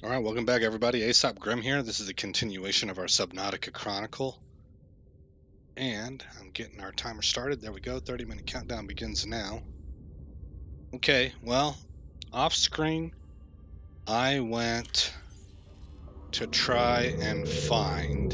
All right, welcome back, everybody. Aesop Grim here. This is a continuation of our Subnautica Chronicle. And I'm getting our timer started. There we go. 30-minute countdown begins now. Okay, well, off screen, I went to try and find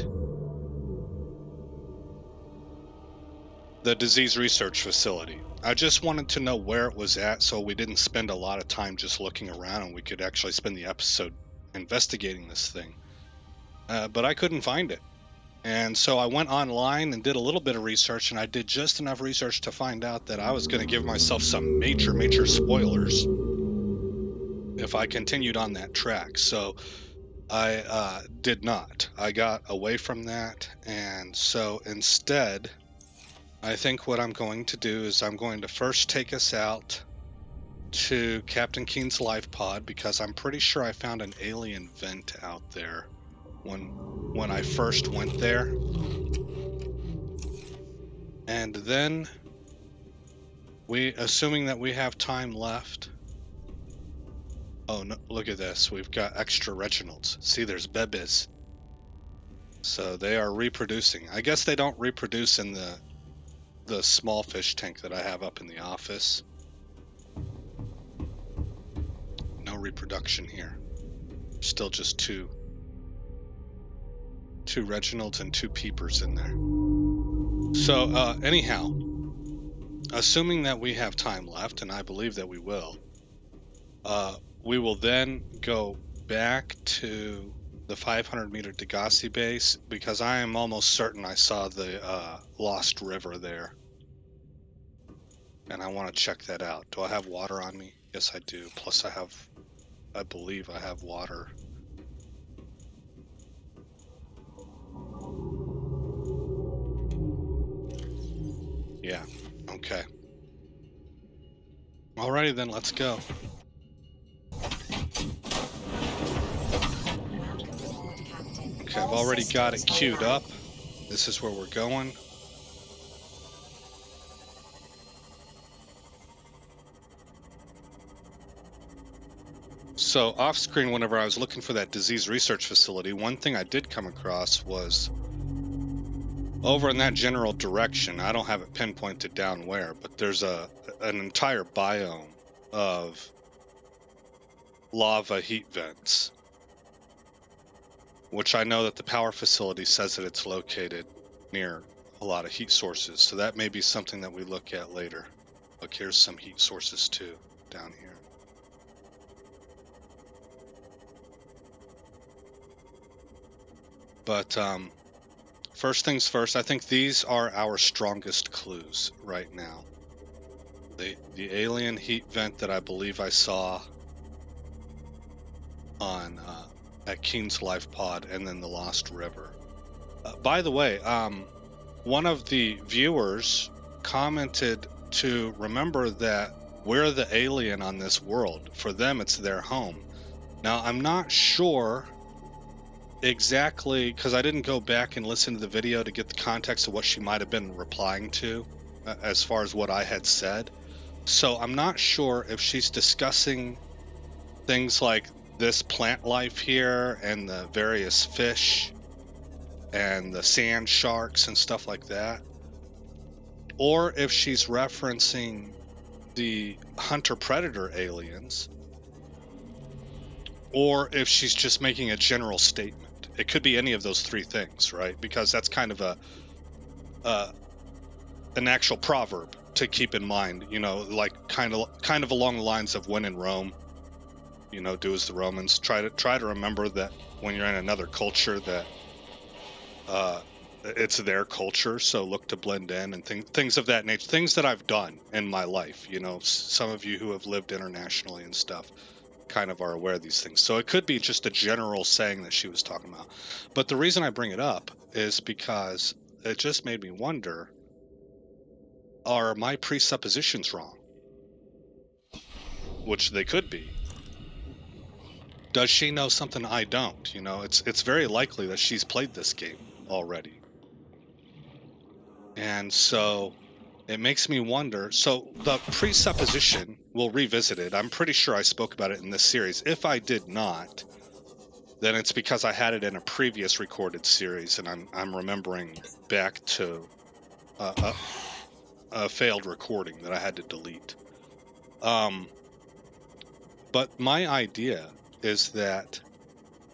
the disease research facility. I just wanted to know where it was at so we didn't spend a lot of time just looking around and we could actually spend the episode investigating this thing. But I couldn't find it. And so I went online and did a little bit of research, and I did just enough research to find out that I was going to give myself some major spoilers if I continued on that track. So I did not. I got away from that, and so instead, I think what I'm going to do is I'm going to first take us out to Captain Keen's life pod, because I'm pretty sure I found an alien vent out there when I first went there. And then, assuming that we have time left. Oh, no, look at this. We've got extra Reginalds. See, there's bebes. So they are reproducing. I guess they don't reproduce in the small fish tank that I have up in the office. No reproduction here. Still just two Reginalds and two peepers in there. So, anyhow, assuming that we have time left, and I believe that we will then go back to the 500-meter Degassi base, because I am almost certain I saw the Lost River there. And I want to check that out. Do I have water on me? Yes, I do. Plus I believe I have water. Yeah, okay. Alrighty then, let's go. Okay, I've already got it queued up. This is where we're going. So off screen, whenever I was looking for that disease research facility, one thing I did come across was over in that general direction. I don't have it pinpointed down where, but there's an entire biome of lava heat vents, which I know that the power facility says that it's located near a lot of heat sources. So that may be something that we look at later. Look, here's some heat sources too down here. But first things first, I think these are our strongest clues right now. The alien heat vent that I believe I saw on at Keen's life pod, and then the Lost River. By the way, one of the viewers commented to remember that we're the alien on this world. For them, it's their home. Now, I'm not sure exactly, because I didn't go back and listen to the video to get the context of what she might have been replying to as far as what I had said. So I'm not sure if she's discussing things like this plant life here and the various fish and the sand sharks and stuff like that, or if she's referencing the hunter-predator aliens, or if she's just making a general statement. It could be any of those three things, right? Because that's kind of an actual proverb to keep in mind, you know, like kind of along the lines of when in Rome, you know, do as the Romans. Try to remember that when you're in another culture that it's their culture, so look to blend in, and things of that nature. Things that I've done in my life, you know, some of you who have lived internationally and stuff kind of are aware of these things. So it could be just a general saying that she was talking about. But the reason I bring it up is because it just made me wonder, are my presuppositions wrong? Which they could be. Does she know something I don't? You know, it's very likely that she's played this game already. And so it makes me wonder. So the presupposition, we'll revisit it. I'm pretty sure I spoke about it in this series. If I did not, then it's because I had it in a previous recorded series, and I'm remembering back to a failed recording that I had to delete. But my idea is that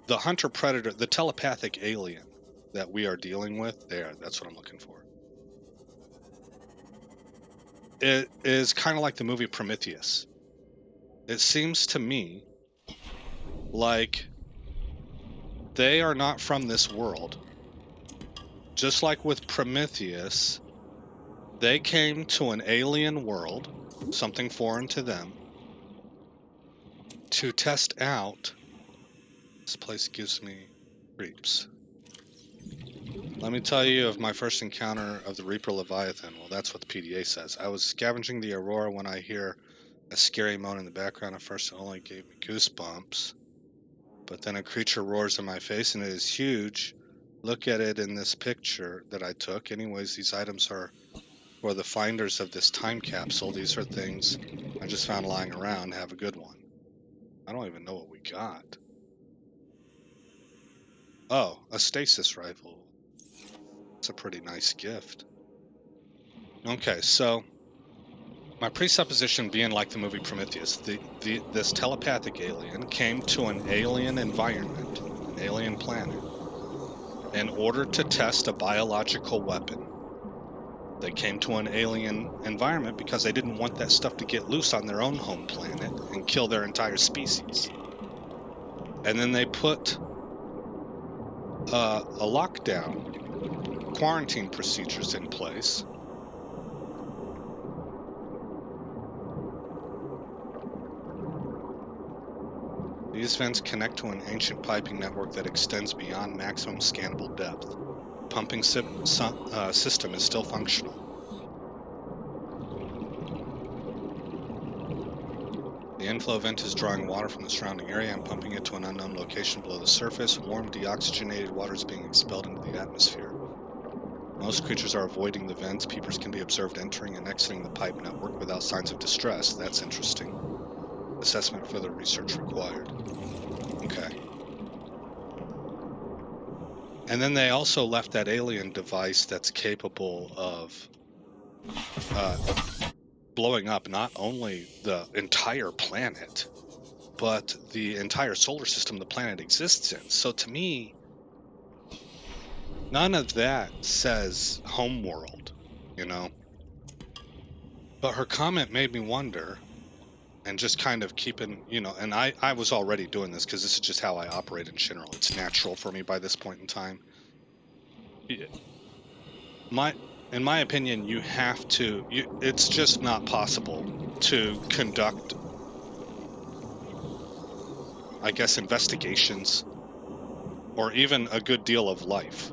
the hunter-predator, the telepathic alien that we are dealing with, that's what I'm looking for. It is kind of like the movie Prometheus. It seems to me like they are not from this world. Just like with Prometheus, they came to an alien world, something foreign to them, to test out. This place gives me creeps. Let me tell you of my first encounter of the Reaper Leviathan. Well, that's what the PDA says. I was scavenging the Aurora when I hear a scary moan in the background. At first, it only gave me goosebumps. But then a creature roars in my face, and it is huge. Look at it in this picture that I took. Anyways, these items are for the finders of this time capsule. These are things I just found lying around. Have a good one. I don't even know what we got. Oh, a stasis rifle. It's a pretty nice gift. Okay, so my presupposition being like the movie Prometheus, this telepathic alien came to an alien environment, an alien planet, in order to test a biological weapon. They came to an alien environment because they didn't want that stuff to get loose on their own home planet and kill their entire species. And then they put a lockdown, quarantine procedures in place. These vents connect to an ancient piping network that extends beyond maximum scannable depth. Pumping system is still functional. The inflow vent is drawing water from the surrounding area and pumping it to an unknown location below the surface. Warm, deoxygenated water is being expelled into the atmosphere. Most creatures are avoiding the vents. Peepers can be observed entering and exiting the pipe network without signs of distress. That's interesting. Assessment for the research required. Okay. And then they also left that alien device that's capable of blowing up not only the entire planet, but the entire solar system the planet exists in. So to me, none of that says homeworld, you know? But her comment made me wonder, and just kind of keeping, and I was already doing this because this is just how I operate in general. It's natural for me by this point in time. In my opinion, it's just not possible to conduct, I guess, investigations or even a good deal of life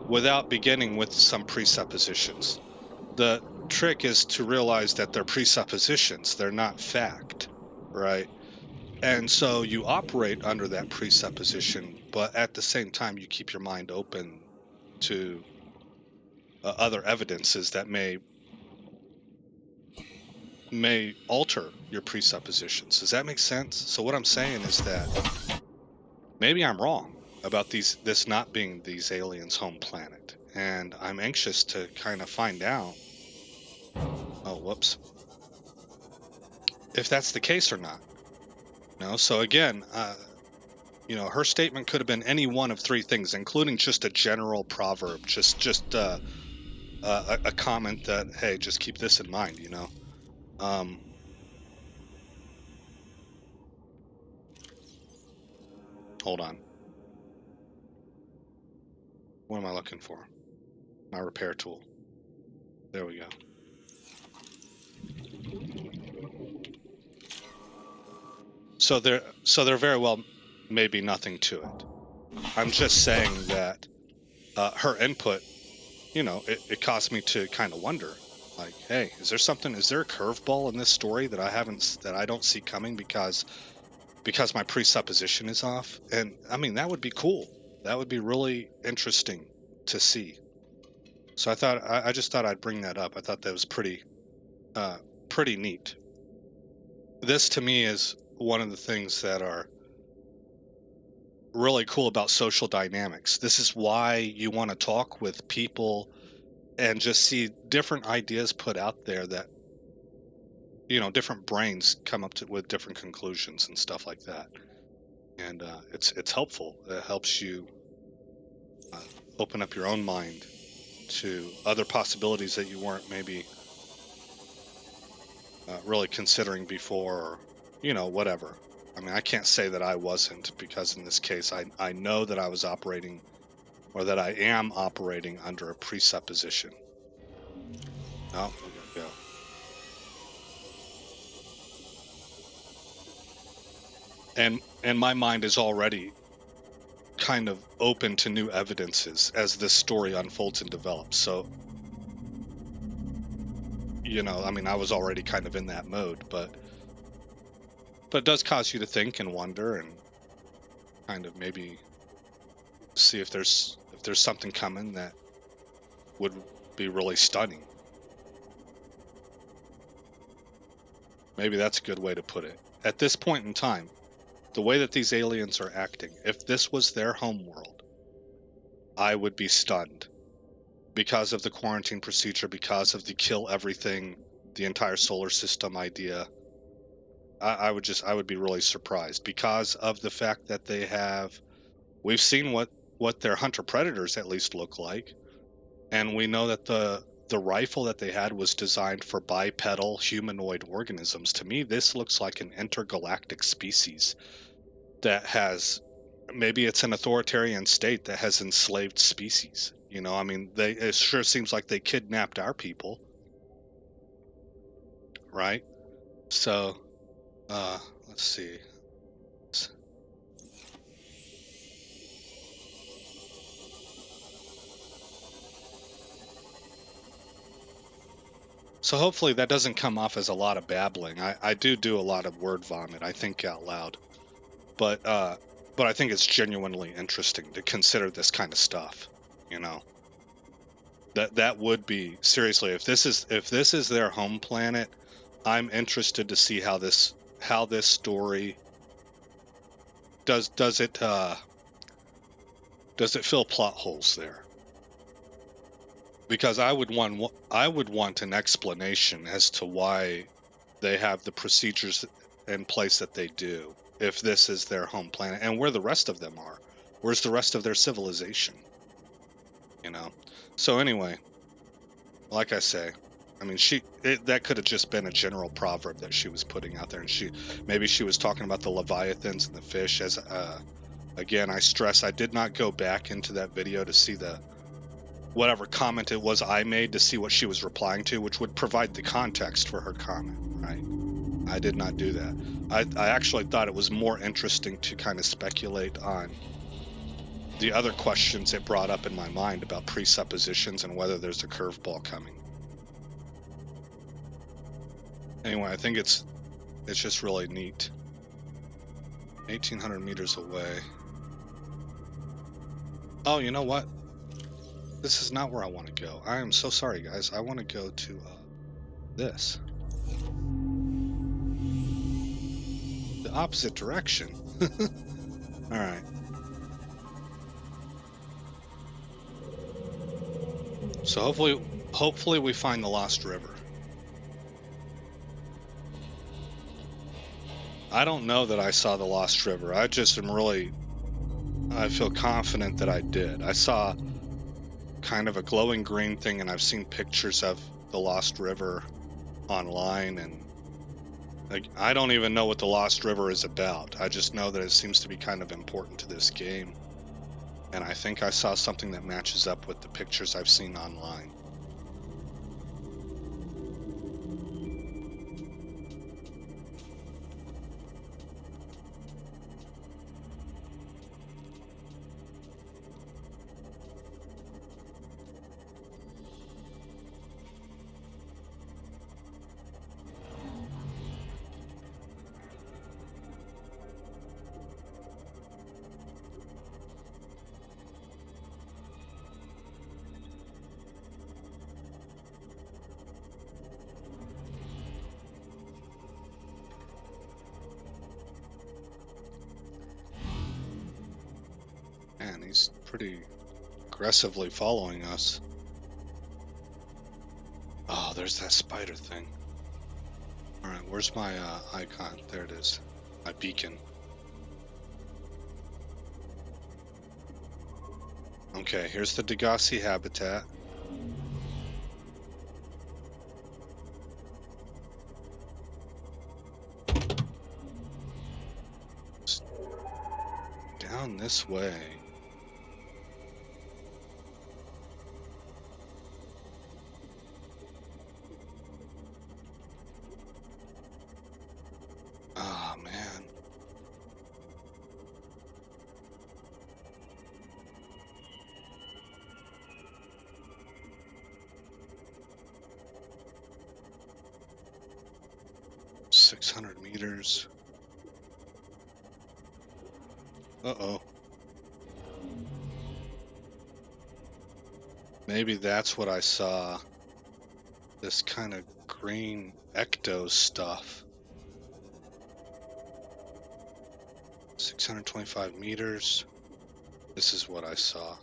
without beginning with some presuppositions. The trick is to realize that they're presuppositions, they're not fact, right? And so you operate under that presupposition, but at the same time, you keep your mind open to other evidences that may alter your presuppositions. Does that make sense? So what I'm saying is that maybe I'm wrong about this not being these aliens' home planet, and I'm anxious to kind of find out. Oh, whoops. If that's the case or not. So again, her statement could have been any one of three things, including just a general proverb, just a comment that, hey, just keep this in mind, Hold on. What am I looking for? My repair tool. There we go. So there very well may be nothing to it. I'm just saying that her input, it caused me to kind of wonder, like, hey, is there a curveball in this story that I don't see coming because my presupposition is off? And I mean, that would be cool. That would be really interesting to see. So I just thought I'd bring that up. I thought that was pretty neat. This to me is one of the things that are really cool about social dynamics. This is why you want to talk with people and just see different ideas put out there that, different brains come up with different conclusions and stuff like that. And it's helpful. It helps you open up your own mind to other possibilities that you weren't maybe really considering before, or whatever. I mean, I can't say that I wasn't, because in this case, I know that I was operating, or that I am operating under a presupposition. Oh, we gotta go. And my mind is already kind of open to new evidences as this story unfolds and develops. So, I mean, I was already kind of in that mode, but it does cause you to think and wonder and kind of maybe see if there's something coming that would be really stunning. Maybe that's a good way to put it. At this point in time, the way that these aliens are acting, if this was their homeworld, I would be stunned. Because of the quarantine procedure, because of the kill everything, the entire solar system idea, I would be really surprised. Because of the fact that we've seen what their hunter predators at least look like, and we know that the rifle that they had was designed for bipedal humanoid organisms. To me, this looks like an intergalactic species that has, maybe it's an authoritarian state that has enslaved species. I mean, it sure seems like they kidnapped our people, right? So, let's see. So hopefully that doesn't come off as a lot of babbling. I do a lot of word vomit. I think out loud, but I think it's genuinely interesting to consider this kind of stuff. That would be, seriously, if this is their home planet, I'm interested to see how this story does it fill plot holes there. Because I would want an explanation as to why they have the procedures in place that they do, if this is their home planet, and where the rest of them are. Where's the rest of their civilization? So anyway, like I say, I mean, that could have just been a general proverb that she was putting out there, and maybe she was talking about the leviathans and the fish. As again, I stress, I did not go back into that video to see whatever comment it was I made, to see what she was replying to, which would provide the context for her comment, right? I did not do that. I actually thought it was more interesting to kind of speculate on the other questions it brought up in my mind about presuppositions and whether there's a curveball coming. Anyway, I think it's just really neat. 1,800 meters away. Oh, you know what? This is not where I want to go. I am so sorry, guys. I want to go to this. The opposite direction. All right. So hopefully we find the Lost River. I don't know that I saw the Lost River. I feel confident that I did. I saw kind of a glowing green thing, and I've seen pictures of the Lost River online, and I don't even know what the Lost River is about. I just know that it seems to be kind of important to this game, and I think I saw something that matches up with the pictures I've seen online. He's pretty aggressively following us. Oh, there's that spider thing. Alright, where's my icon? There it is. My beacon. Okay, here's the Degassi habitat. Down this way. Oh, man. $600 meters. Uh-oh. Maybe that's what I saw. This kind of green ecto stuff. 625 meters. This is what I saw.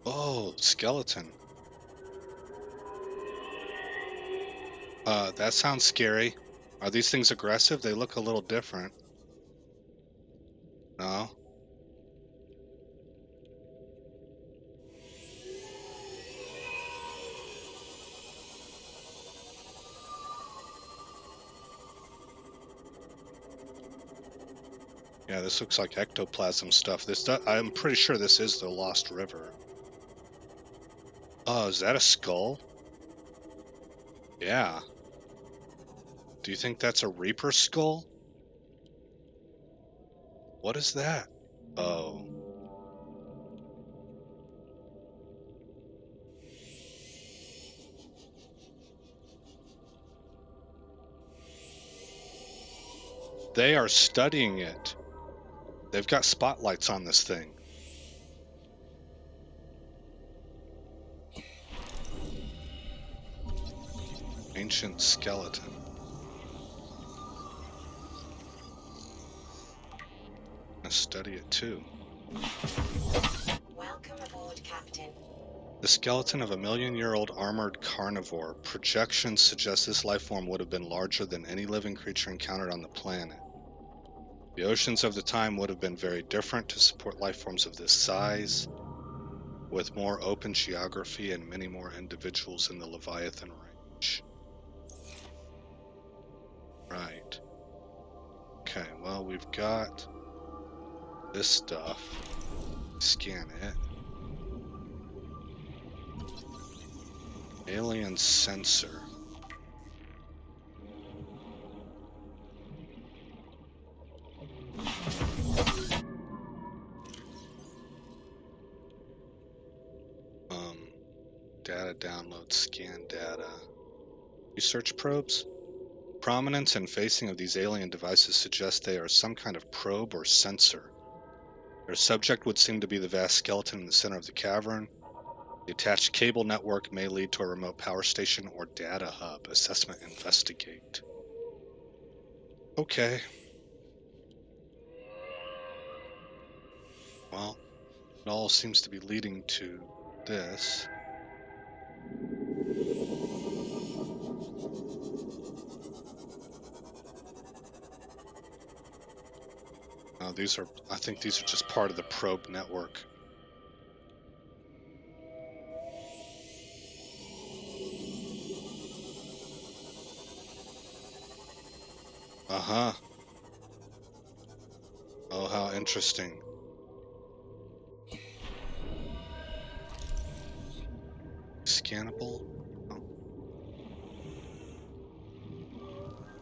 Oh, skeleton. That sounds scary. Are these things aggressive? They look a little different. No? Yeah, this looks like ectoplasm stuff. I'm pretty sure this is the Lost River. Oh, is that a skull? Yeah. Do you think that's a Reaper skull? What is that? Oh. They are studying it. They've got spotlights on this thing. Ancient skeleton. I'm gonna study it too. Welcome aboard, Captain. The skeleton of a million-year-old armored carnivore. Projections suggest this life form would have been larger than any living creature encountered on the planet. The oceans of the time would have been very different to support life forms of this size, with more open geography and many more individuals in the Leviathan range. Right. Okay, well, we've got this stuff. Scan it. Alien sensor. Data download, scan data. Research probes? Prominence and facing of these alien devices suggest they are some kind of probe or sensor. Their subject would seem to be the vast skeleton in the center of the cavern. The attached cable network may lead to a remote power station or data hub. Assessment investigate. Okay. Well, it all seems to be leading to this. I think these are just part of the probe network. Uh-huh. Oh, how interesting. Scannable? Oh.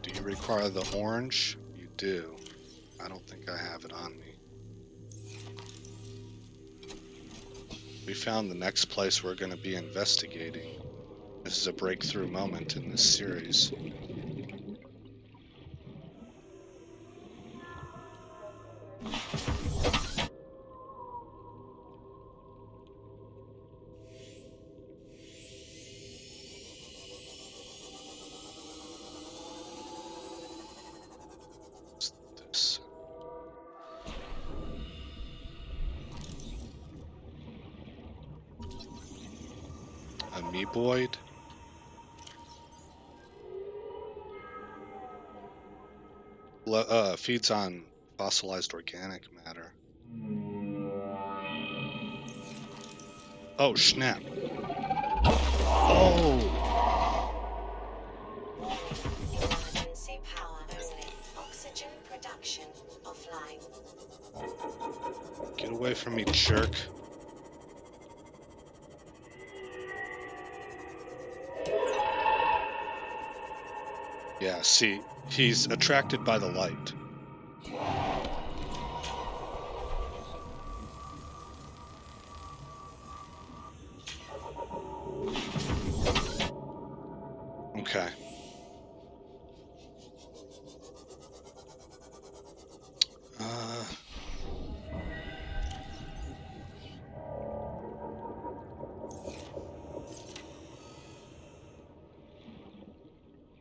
Do you require the orange? You do. I don't think I have it on me. We found the next place we're going to be investigating. This is a breakthrough moment in this series. amoeboid. Feeds on fossilized organic matter. Oh, snap. Oh! Emergency power only. Oxygen production offline. Get away from me, jerk. Yeah, see, he's attracted by the light. Okay.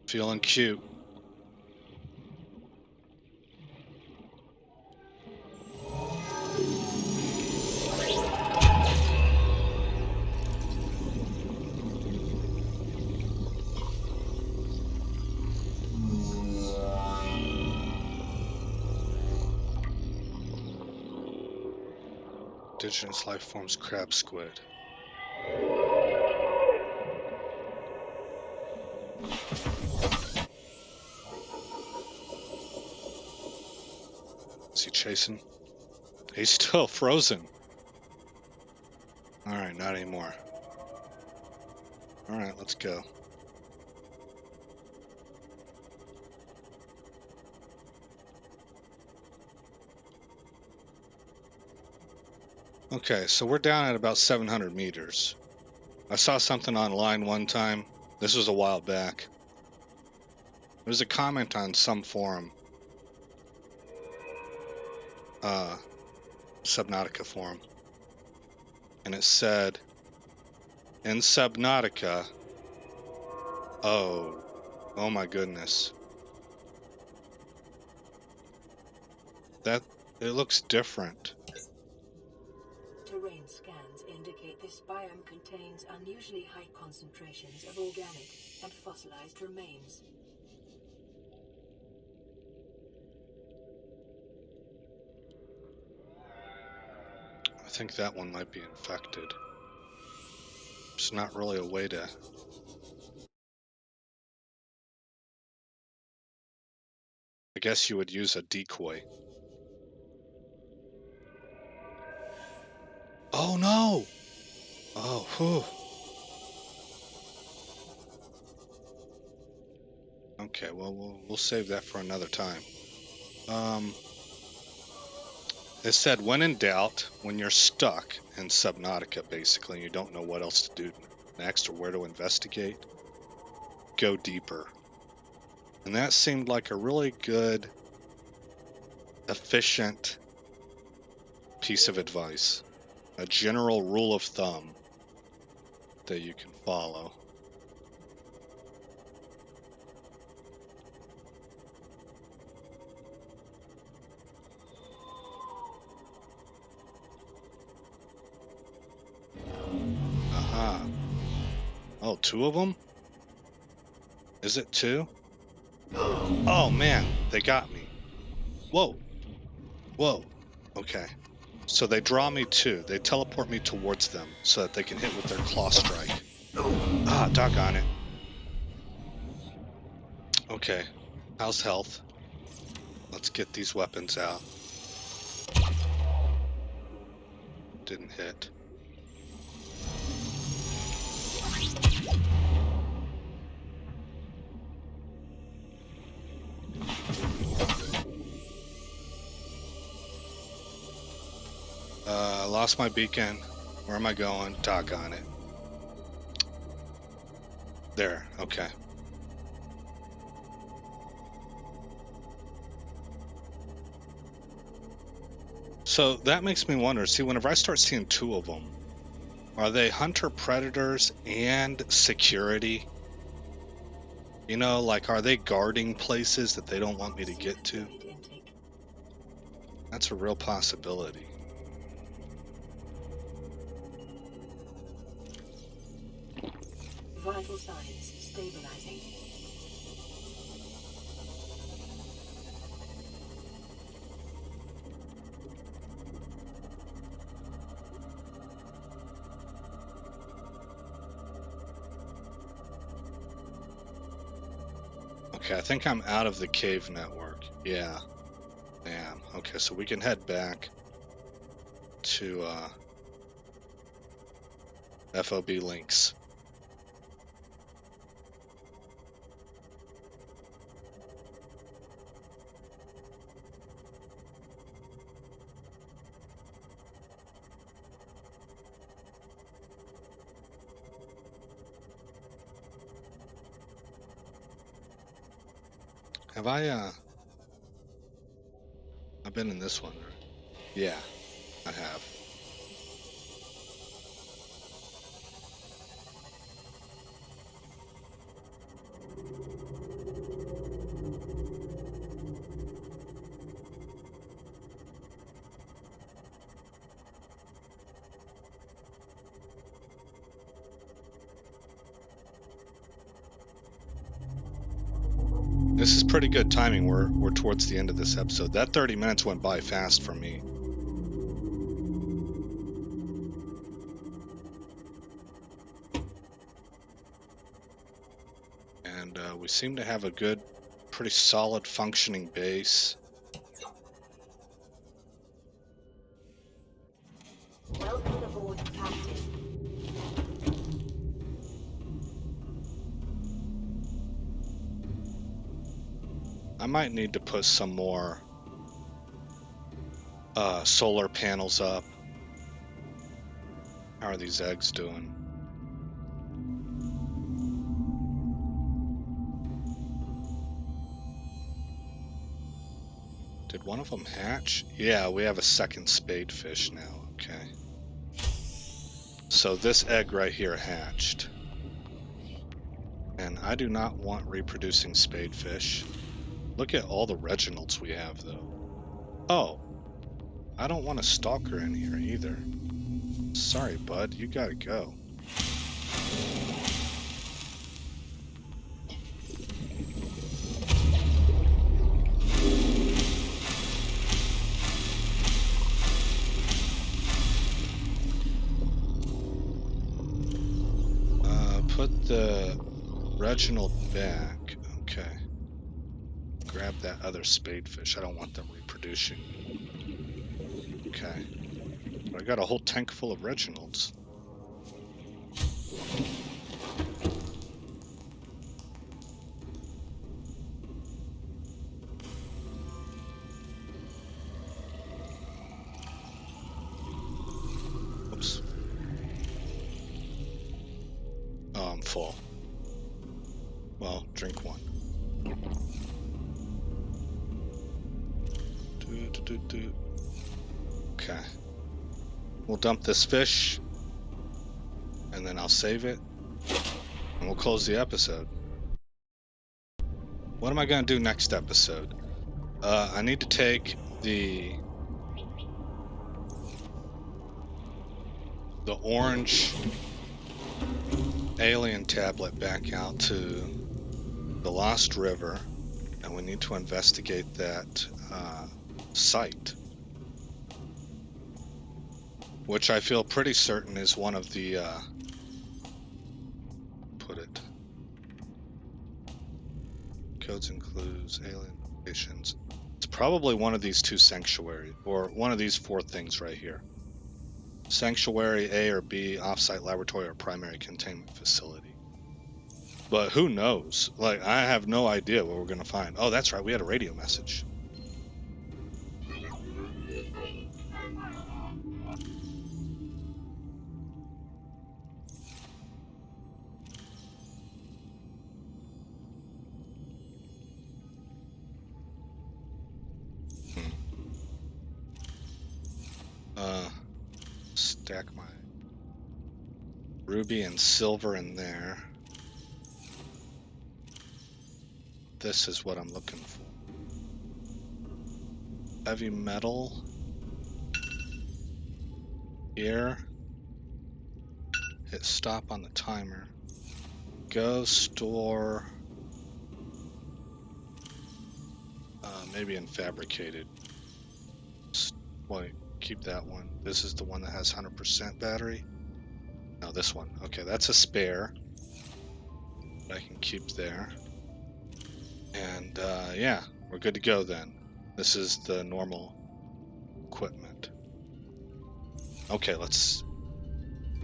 Feeling cute. Indigenous life forms crab squid. Is he chasing? He's still frozen. Alright, not anymore. Alright, let's go. Okay, so we're down at about 700 meters. I saw something online one time. This was a while back. There was a comment on some forum. Subnautica forum. And it said, in Subnautica, oh my goodness. It looks different. Terrain scans indicate this biome contains unusually high concentrations of organic and fossilized remains. I think that one might be infected. There's not really a way to... I guess you would use a decoy. Oh no! Oh, whew. Okay, well, we'll save that for another time. It said, when in doubt, when you're stuck in Subnautica, basically, and you don't know what else to do next or where to investigate, go deeper. And that seemed like a really good, efficient piece of advice. A general rule of thumb that you can follow. Aha. Oh, two of them? Is it two? Oh man, they got me. Whoa. Whoa. Okay. So they draw me too. They teleport me towards them so that they can hit with their claw strike. Ah, doggone it. Okay. How's health? Let's get these weapons out. Didn't hit. Lost my beacon. Where am I going? Doggone it. There, okay. So that makes me wonder, see, whenever I start seeing two of them, are they hunter predators and security? You know, like, are they guarding places that they don't want me to get to? That's a real possibility. Vital signs stabilizing. Okay, I think I'm out of the cave network. Yeah, I am. Okay, so we can head back to FOB links. Have I've been in this one, right? Yeah, I have. This is pretty good timing. We're towards the end of this episode. That 30 minutes went by fast for me. And we seem to have a good, pretty solid functioning base. Welcome aboard, Captain. I might need to put some more solar panels up. How are these eggs doing? Did one of them hatch? Yeah, we have a second spadefish now. Okay. So this egg right here hatched. And I do not want reproducing spadefish. Look at all the Reginalds we have, though. Oh, I don't want a stalker in here either. Sorry, bud, you gotta go. Put the Reginald back. Okay. Grab that other spadefish. I don't want them reproducing. Okay. But I got a whole tank full of Reginalds. Oops. Oh, I'm full. Well, drink one. Okay. We'll dump this fish, and then I'll save it, and we'll close the episode. What am I going to do next episode? I need to take the orange alien tablet back out to the Lost River, and we need to investigate that site, which I feel pretty certain is one of the codes and clues, alien locations. It's probably one of these two sanctuaries, or one of these four things right here. Sanctuary A or B, offsite laboratory, or primary containment facility. But who knows? Like, I have no idea what we're gonna find. Oh, that's right, we had a radio message. Stack my ruby and silver in there. This is what I'm looking for. Heavy metal. Here. Hit stop on the timer. go store. Maybe in fabricated. Wait, keep that one. This is the one that has 100% battery. No, this one. Okay, that's a spare. I can keep there. And yeah, we're good to go then. This is the normal equipment. Okay, let's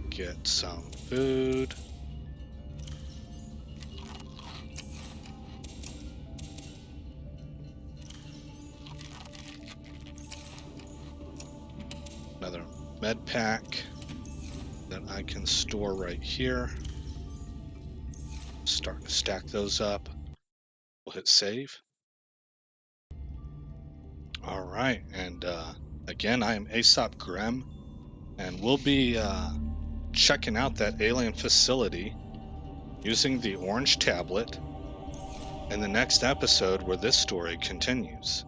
get some food. Another med pack that I can store right here. Start to stack those up. We'll hit save. All right, and again, I am Aesop Grimm, and we'll be checking out that alien facility using the orange tablet in the next episode where this story continues.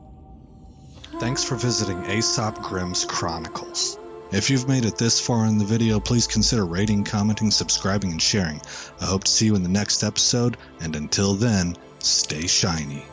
Thanks for visiting Aesop Grimm's Chronicles. If you've made it this far in the video, please consider rating, commenting, subscribing, and sharing. I hope to see you in the next episode, and until then, stay shiny.